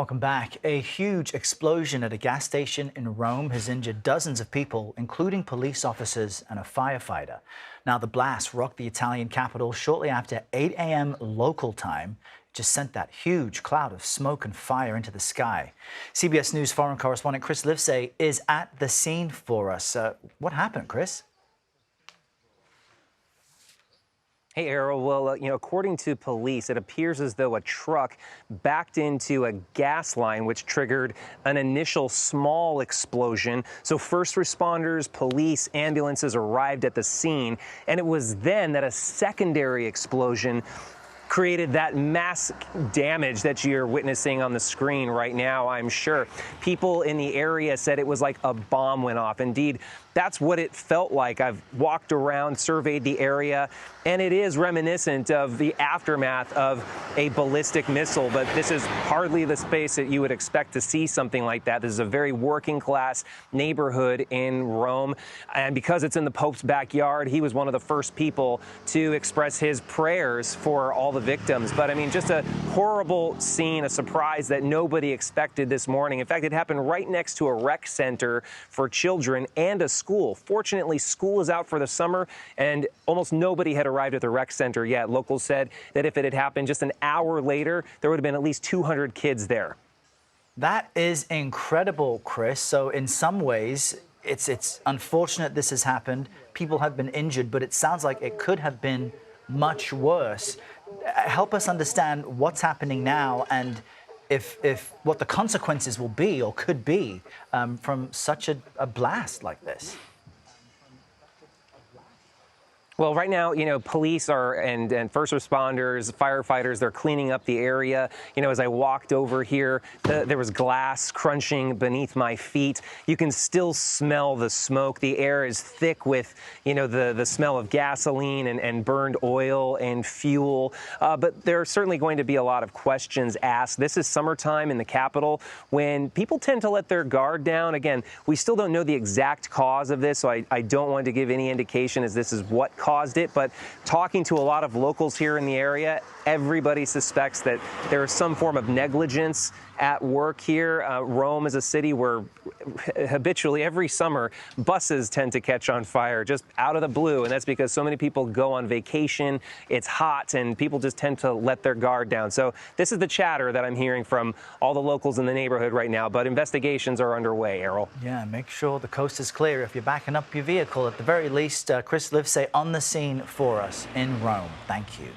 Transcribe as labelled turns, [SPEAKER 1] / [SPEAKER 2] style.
[SPEAKER 1] Welcome back. A huge explosion at a gas station in Rome has injured dozens of people, including police officers and a firefighter. Now, the blast rocked the Italian capital shortly after 8 a.m. local time. It just sent that huge cloud of smoke and fire into the sky. CBS News foreign correspondent Chris Livesay is at the scene for us. What happened, Chris?
[SPEAKER 2] Hey, Errol. Well, according to police, it appears as though a truck backed into a gas line, which triggered an initial small explosion. So first responders, police, ambulances arrived at the scene, and it was then that a secondary explosion created that mass damage that you're witnessing on the screen right now, I'm sure. People in the area said it was like a bomb went off. Indeed, that's what it felt like. I've walked around, surveyed the area, and it is reminiscent of the aftermath of a ballistic missile, but this is hardly the space that you would expect to see something like that. This is a very working class neighborhood in Rome, and because it's in the Pope's backyard, he was one of the first people to express his prayers for all the victims. But I mean, just a horrible scene, a surprise that nobody expected this morning. In fact, it happened right next to a rec center for children and a school. Fortunately, school is out for the summer, and almost nobody had arrived at the rec center yet. Locals said that if it had happened just an hour later, there would have been at least 200 kids there.
[SPEAKER 1] That is incredible, Chris. So in some ways, it's unfortunate this has happened. People have been injured, but it sounds like it could have been much worse. Help us understand what's happening now and if what the consequences will be or could be from such a blast like this.
[SPEAKER 2] Well, right now, police and first responders, firefighters, they're cleaning up the area. As I walked over here, there was glass crunching beneath my feet. You can still smell the smoke. The air is thick with, the smell of gasoline and burned oil and fuel. But there are certainly going to be a lot of questions asked. This is summertime in the capital when people tend to let their guard down. Again, we still don't know the exact cause of this, so I don't want to give any indication as this is what caused it, but talking to a lot of locals here in the area, everybody suspects that there is some form of negligence at work here. Rome is a city where habitually every summer buses tend to catch on fire just out of the blue, and that's because so many people go on vacation, it's hot, and people just tend to let their guard down. So this is the chatter that I'm hearing from all the locals in the neighborhood right now, but investigations are underway, Errol.
[SPEAKER 1] Yeah, make sure the coast is clear if you're backing up your vehicle. At the very least, Chris Livesay on the scene for us in Rome. Thank you.